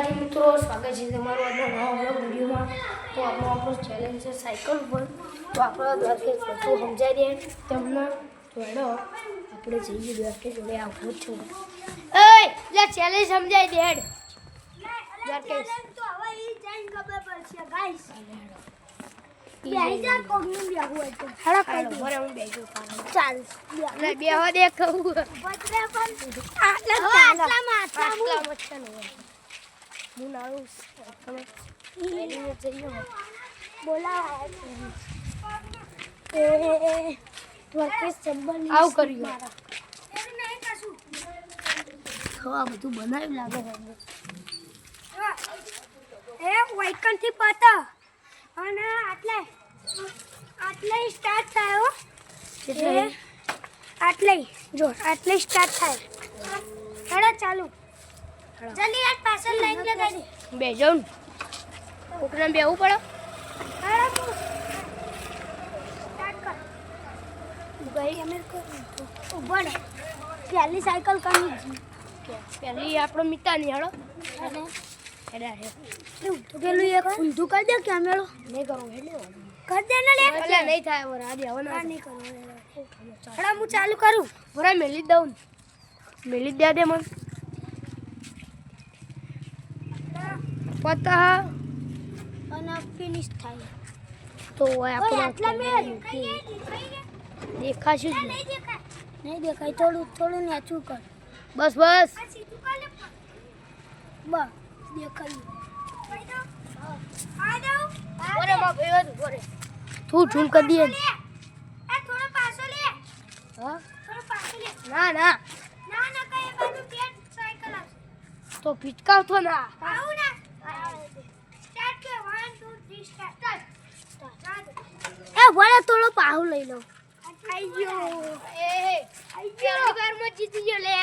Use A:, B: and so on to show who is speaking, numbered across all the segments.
A: માતાજી મિત્રો, સ્વાગત છે તમારું આજના નવા વિડીયોમાં। તો આપણો ચેલેન્જ છે સાયકલ પર। તો આપણે દ્વારકેશ બધું સમજાવી દે તમને। તો હેડો આપણે જઈએ દ્વારકેશ જોડે આવો છું। એ લે ચેલેન્જ સમજાવી દે હેડ દ્વારકેશ
B: તો હવે ઈ જાઈને ખબર પડશે ગાઈસ। બેહી જા કોગનું બેહું હોય તો
A: હેડો કરી બરે હું બેજો
B: ચાલ
A: લે બેહો દેખું
B: બચરે પણ આટલા
A: મચ્છર હું નાળું તમે એની જઈએ
B: બોલાવા એ દ્વારકેશ સંબંધ
A: આવ કર્યું
B: એવું નહીં કશું
A: આ બધું બનાવી લાગે
B: એ વાઇકન થી પતા અને આટલે સ્ટાર્ટ થયો
A: એટલે
B: આટલે જો આટલે સ્ટાર્ટ થાય હેડા ચાલુ જલ્દી આ પાછળ લાઈન લગાડી દે
A: બેજો ને કોકને બેવું પડે
B: હેડા તું સ્ટાર્ટ કર ગઈ અમે ઉભો ને પહેલી સાયકલ કરવી છે
A: પહેલી આપણો મિતાની હેડો
B: અને
A: હેડા હે
B: તો પેલું એક ઊંધું કરી દે કેમેરો
A: નહીં કરું હેડો
B: કર દે ને લે
A: એટલે નહીં થાય હવે રાડી હવે ના
B: નહીં કરું હેડા હું ચાલુ કરું
A: બરા મેલી દઉં મેલી દે દે મને પતા
B: અને ફિનિશ થાય
A: તો આપણે
B: આટલા મેલ
A: દેખાશે જ
B: નહીં દેખાય થોડું નેચું કર
A: બસ બસ
B: સીધું કર લે બસ દેખાય આ દઉં
A: ઓરે માં ભેવા તું ઓરે તું ઝૂમ કરી દે
B: એ થોડો પાછો લે
A: હા
B: થોડો પાછો લે
A: ના ના
B: ના ના કઈ બાજુ પેટ સાયકલ આવશે
A: તો ફિટકાવતો ના
B: આવું ના સ્ટાર્ટ કે 1 2 3 સ્ટાર્ટ એ વળે થોડો પાહુ લઈ લો આઈ ગયો
A: પહેલી વારમાં જીતી ગયો લે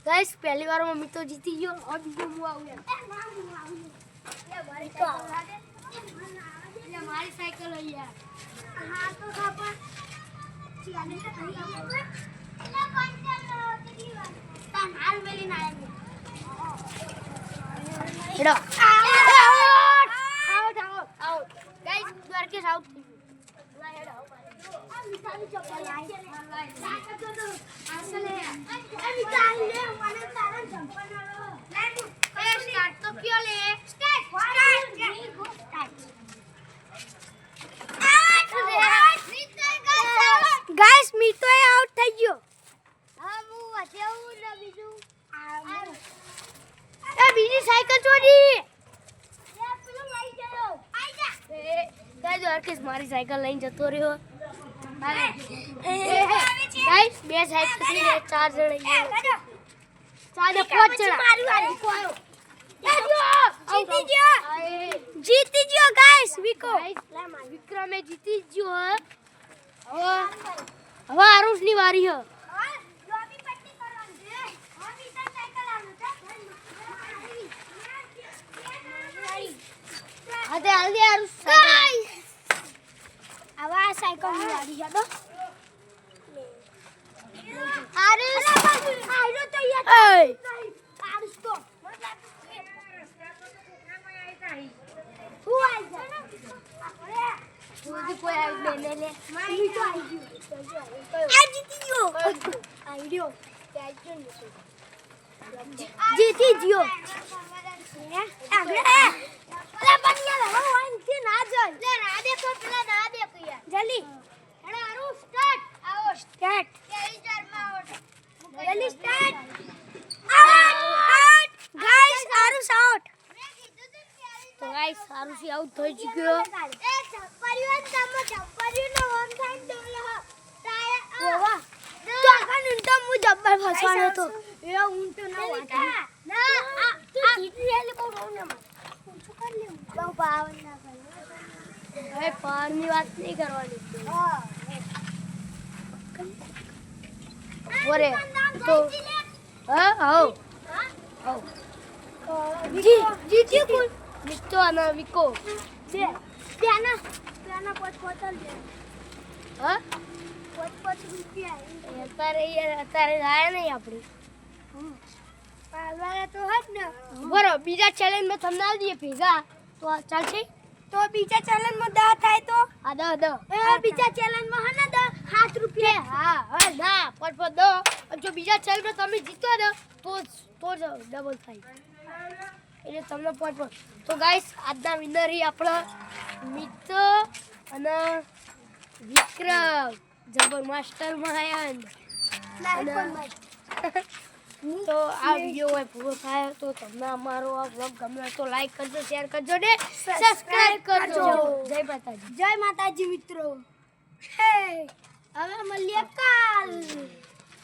A: ગાઈસ પહેલી વારમાં મિતો જીતી ગયો હવે બીજો હું આવું મારી સાયકલ હોય યાર
B: હા તો ખાપા ચાલે તો થઈ આપણે એટલે પંચર કેટલી વાર તાન હાલ મેલી ના
A: હેડો out out guys Dwarkesh out
B: આ મિસાલી ચપ્પલ લાઈ સાયકલ તો આસલે એ મિસાલી લે મને તારા ચપ્પલ લાઈ
A: સ્ટાર્ટ તો કયો લે
B: સ્ટાર્ટ ગાઈસ મીતો એ આઉટ થઈ ગયો હા હું વચેવું ને બીજું
A: એ બીજી સાયકલ ચોરી
B: એ પેલું લઈ ગયો આઈ જા
A: ગાઈસ દ્વારકેશ મારી સાયકલ લઈને જતો રહ્યો
B: ગાઈસ
A: ગાઈસ બે સાયકલ થી ચાર જણા ચાર ને પાંચ જણા
B: મારી વાળી કોયો જીતી ગયો ગાઈસ વિકો
A: વિક્રમે જીતી ગયો હવે આરુષની વારી હે હાથે હાલ આરુષ
B: આવા સાયકલ ની વાળી છે તો
A: આરુષ
B: આઈરો તો
A: એય
B: આરુષ તો હું આઈ જા
A: સુધી કોઈ આવી બેને લે
B: મારી તો આઈ ગયો આ જીતી ગયો આઈ રહ્યો જીતી ગયો આગળ લે બનિયા હવે વાઈન થી ના જોઈ
A: લે ના દેખો પેલા ના દેખો યાર
B: જલ્દી
A: હેડો આરુષ સ્ટાર્ટ આવો
B: સ્ટાર્ટ
A: કેરી ચારમાં આવો
B: જલ્દી start out guys Aarush out
A: તો ગાઈસ આરુષી આઉટ થઈ ચૂક્યો
B: એ ચપ્પરીઓ તમો ચપ્પરીઓ નો ઓન થાય તો ટાયર ઓવા તો આખા તો મુ જબ્બર ફસવાનો તો એ ઊંટો ના વાટા ના આ તું જીતી એટલે બહુ રોવ ને ઊંચું કર લે બહુ પાવન ના કર
A: હવે પારની વાત નહીં કરવાની
B: હા
A: ઓરે તો હા આવો આવો
B: જીતી કુલ
A: મિતો અને વિકો
B: ત્યાંના પોચ પોતલ દે
A: હા
B: પોચ રૂપિયા
A: અત્યારે યાર અત્યારે આયા નહીં આપણી
B: પાલવાના તો હજ ને
A: બરો બીજા ચેલેન્જમાં તમને આલી દઈએ ભેગા તો આ ચાલશે
B: તો બીજા ચેલેન્જમાં 10 થાય તો
A: આ દો
B: બીજા ચેલેન્જમાં હે ને 7 રૂપિયા
A: હા હા ના પર દો જો બીજા ચેલેન્જમાં તમે જીતો ને તો જ ડબલ થાય એટલે તમને પર તો ગાઈસ આજના વિનર ઈ આપણા મિત્ર અને વિક્રમ જબર માસ્ટર માં તો આ વિડિયો હોય પૂરો થાય તો તમને અમારો આ વ્લોગ ગમે તો લાઈક કરજો શેર કરજો ને સબસ્ક્રાઇબ કરજો જય માતાજી
B: મિત્રો હે હવે મળીએ કાલ